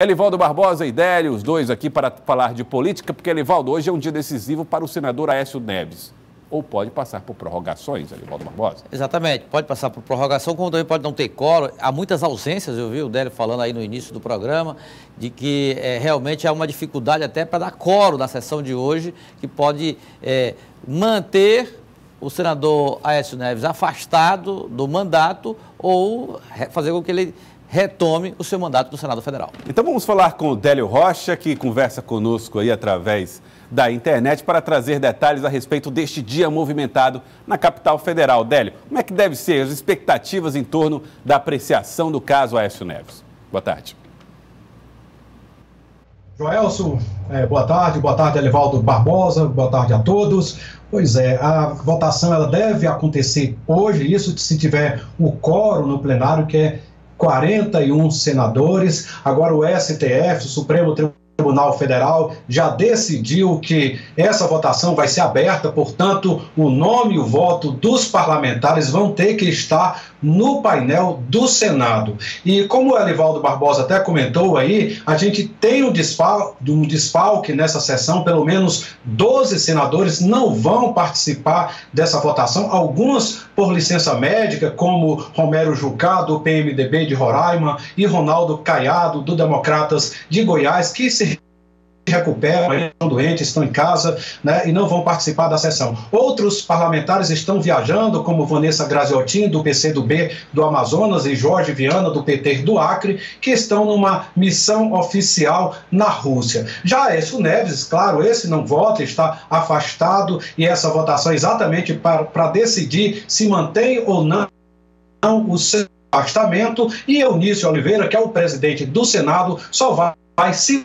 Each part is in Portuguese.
Elivaldo Barbosa e Délio, os dois aqui para falar de política, porque, Elivaldo, hoje é um dia decisivo para o senador Aécio Neves. Ou pode passar por prorrogações, Elivaldo Barbosa? Exatamente, pode passar por prorrogação, como também pode não ter quórum. Há muitas ausências, eu vi o Délio falando aí no início do programa, de que realmente há uma dificuldade até para dar quórum na sessão de hoje, que pode manter o senador Aécio Neves afastado do mandato ou fazer com que ele retome o seu mandato no Senado Federal. Então vamos falar com o Délio Rocha, que conversa conosco aí através da internet para trazer detalhes a respeito deste dia movimentado na capital federal. Délio, como é que deve ser as expectativas em torno da apreciação do caso Aécio Neves? Boa tarde. Joelson, boa tarde Elivaldo Barbosa, boa tarde a todos. Pois é, a votação ela deve acontecer hoje, isso se tiver o quórum no plenário, que é 41 senadores. Agora o STF, o Supremo Tribunal Federal, já decidiu que essa votação vai ser aberta, portanto, o nome e o voto dos parlamentares vão ter que estar no painel do Senado. E como o Elivaldo Barbosa até comentou aí, a gente tem um desfalque nessa sessão, pelo menos 12 senadores não vão participar dessa votação, alguns por licença médica, como Romero Jucá, do PMDB de Roraima, e Ronaldo Caiado, do Democratas de Goiás, que se recuperam, estão doentes, estão em casa, né, e não vão participar da sessão. Outros parlamentares estão viajando, como Vanessa Graziotin, do PCdoB do Amazonas, e Jorge Viana, do PT do Acre, que estão numa missão oficial na Rússia. Já Aécio Neves, claro, esse não vota, está afastado, e essa votação é exatamente para decidir se mantém ou não o seu afastamento, e Eunício Oliveira, que é o presidente do Senado, só vai se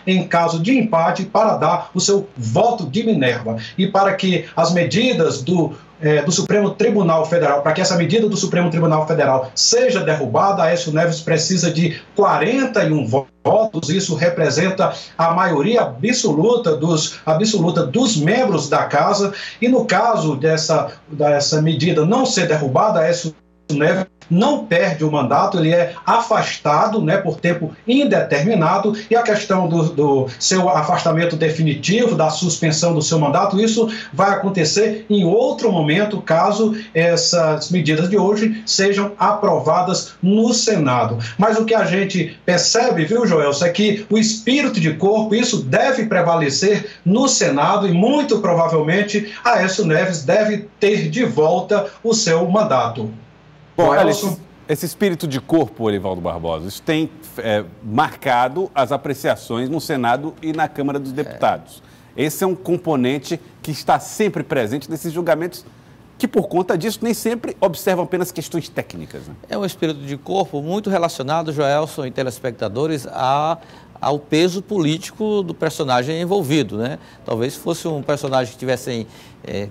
em caso de empate para dar o seu voto de Minerva. E para que as medidas do Supremo Tribunal Federal, para que essa medida do Supremo Tribunal Federal seja derrubada, Aécio Neves precisa de 41 votos. Isso representa a maioria absoluta dos membros da casa. E no caso dessa medida não ser derrubada, Aécio Neves não perde o mandato, ele é afastado, né, por tempo indeterminado, e a questão do seu afastamento definitivo, da suspensão do seu mandato, isso vai acontecer em outro momento, caso essas medidas de hoje sejam aprovadas no Senado. Mas o que a gente percebe, viu, Joelson, é que o espírito de corpo, isso deve prevalecer no Senado, e muito provavelmente Aécio Neves deve ter de volta o seu mandato. Bom, esse espírito de corpo, Elivaldo Barbosa, isso tem marcado as apreciações no Senado e na Câmara dos Deputados. Esse é um componente que está sempre presente nesses julgamentos que, por conta disso, nem sempre observam apenas questões técnicas, né? É um espírito de corpo muito relacionado, Joelson e telespectadores, ao peso político do personagem envolvido, né? Talvez se fosse um personagem que tivesse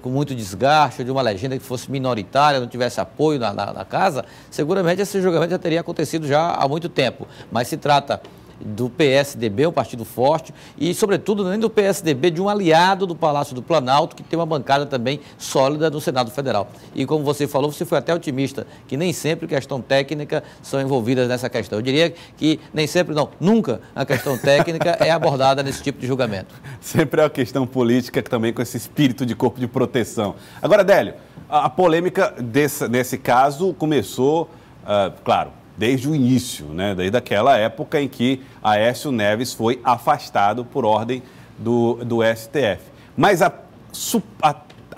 com muito desgaste, de uma legenda que fosse minoritária, não tivesse apoio na casa, seguramente esse julgamento já teria acontecido já há muito tempo. Mas se trata do PSDB, um partido forte, e, sobretudo, nem do PSDB, de um aliado do Palácio do Planalto, que tem uma bancada também sólida no Senado Federal. E, como você falou, você foi até otimista, que nem sempre questão técnica são envolvidas nessa questão. Eu diria que nem sempre, não, nunca a questão técnica é abordada nesse tipo de julgamento. Sempre é uma questão política também com esse espírito de corpo de proteção. Agora, Délio, a polêmica nesse caso começou, claro, desde o início, né? Desde aquela época em que Aécio Neves foi afastado por ordem do STF. Mas a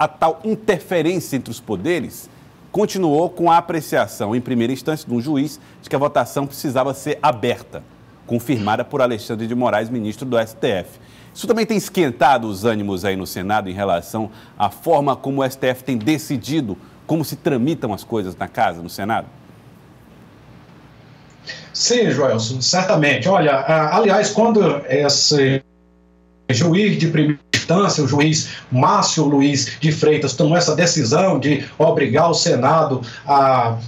tal interferência entre os poderes continuou com a apreciação, em primeira instância, de um juiz, de que a votação precisava ser aberta, confirmada por Alexandre de Moraes, ministro do STF. Isso também tem esquentado os ânimos aí no Senado em relação à forma como o STF tem decidido como se tramitam as coisas na casa, no Senado? Sim, Joelson, certamente. Olha, aliás, quando esse juiz de primeira instância, o juiz Márcio Luiz de Freitas, tomou essa decisão de obrigar o Senado a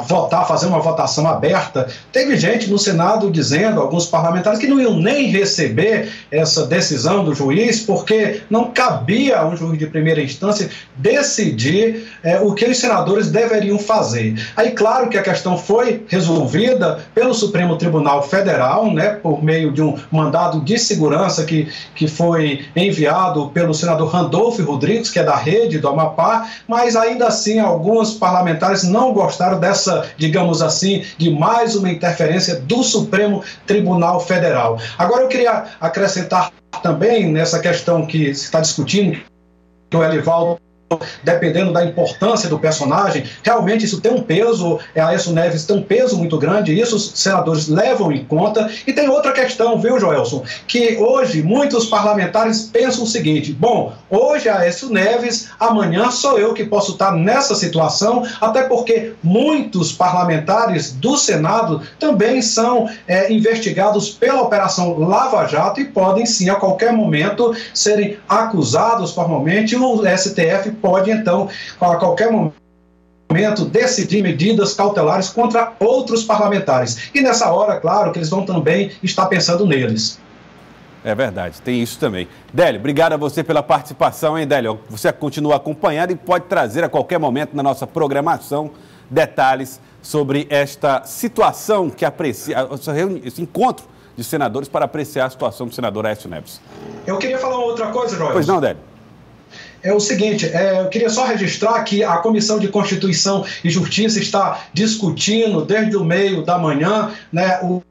votar, fazer uma votação aberta, teve gente no Senado dizendo, alguns parlamentares, que não iam nem receber essa decisão do juiz, porque não cabia a um juiz de primeira instância decidir o que os senadores deveriam fazer. Aí, claro que a questão foi resolvida pelo Supremo Tribunal Federal, né, por meio de um mandado de segurança que foi enviado pelo senador Randolfo Rodrigues, que é da Rede do Amapá, mas ainda assim alguns parlamentares não gostaram dessa, digamos assim, de mais uma interferência do Supremo Tribunal Federal. Agora eu queria acrescentar também nessa questão que se está discutindo, que o Elivaldo, dependendo da importância do personagem, realmente isso tem um peso, Aécio Neves tem um peso muito grande, isso os senadores levam em conta. E tem outra questão, viu, Joelson, que hoje muitos parlamentares pensam o seguinte: bom, hoje é Aécio Neves, amanhã sou eu que posso estar nessa situação, até porque muitos parlamentares do Senado também são investigados pela Operação Lava Jato e podem sim a qualquer momento serem acusados formalmente. O STF pode, então, a qualquer momento, decidir medidas cautelares contra outros parlamentares. E nessa hora, claro, que eles vão também estar pensando neles. É verdade, tem isso também. Délio, obrigado a você pela participação, hein, Délio? Você continua acompanhando e pode trazer a qualquer momento na nossa programação detalhes sobre esta situação que aprecia, esse encontro de senadores para apreciar a situação do senador Aécio Neves. Eu queria falar uma outra coisa, Joel. Pois não, Délio? É o seguinte, eu queria só registrar que a Comissão de Constituição e Justiça está discutindo desde o meio da manhã, né, o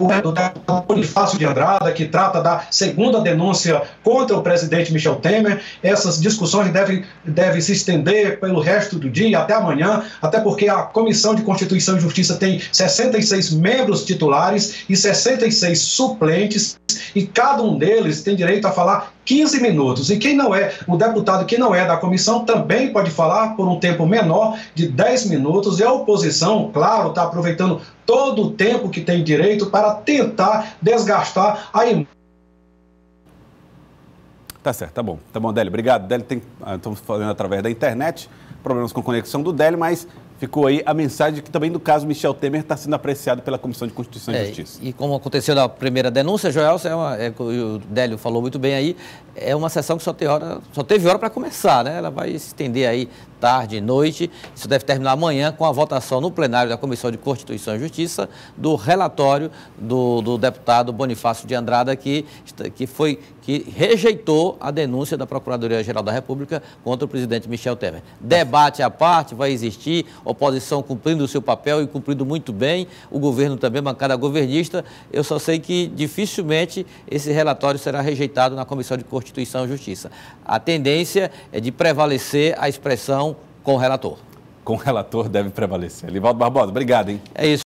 deputado Bonifácio de Andrada, que trata da segunda denúncia contra o presidente Michel Temer. Essas discussões devem se estender pelo resto do dia, até amanhã, até porque a Comissão de Constituição e Justiça tem 66 membros titulares e 66 suplentes, e cada um deles tem direito a falar 15 minutos. E quem não é, o deputado que não é da comissão também pode falar por um tempo menor de 10 minutos, e a oposição, claro, está aproveitando todo o tempo que tem direito para tentar desgastar a imagem. Tá certo, tá bom, Délio, obrigado. Délio, estamos falando através da internet, problemas com conexão do Délio, mas ficou aí a mensagem de que também do caso Michel Temer está sendo apreciado pela Comissão de Constituição e Justiça. E como aconteceu na primeira denúncia, Joel, o Délio falou muito bem aí, é uma sessão que só teve hora para começar, né? Ela vai se estender aí tarde e noite. Isso deve terminar amanhã com a votação no plenário da Comissão de Constituição e Justiça do relatório do deputado Bonifácio de Andrada, que rejeitou a denúncia da Procuradoria-Geral da República contra o presidente Michel Temer. Debate à parte, vai existir, oposição cumprindo o seu papel e cumprindo muito bem, o governo também, bancada governista. Eu só sei que dificilmente esse relatório será rejeitado na Comissão de Constituição e Justiça. A tendência é de prevalecer a expressão com o relator. Com o relator deve prevalecer. Elivaldo Barbosa, obrigado, hein? É isso.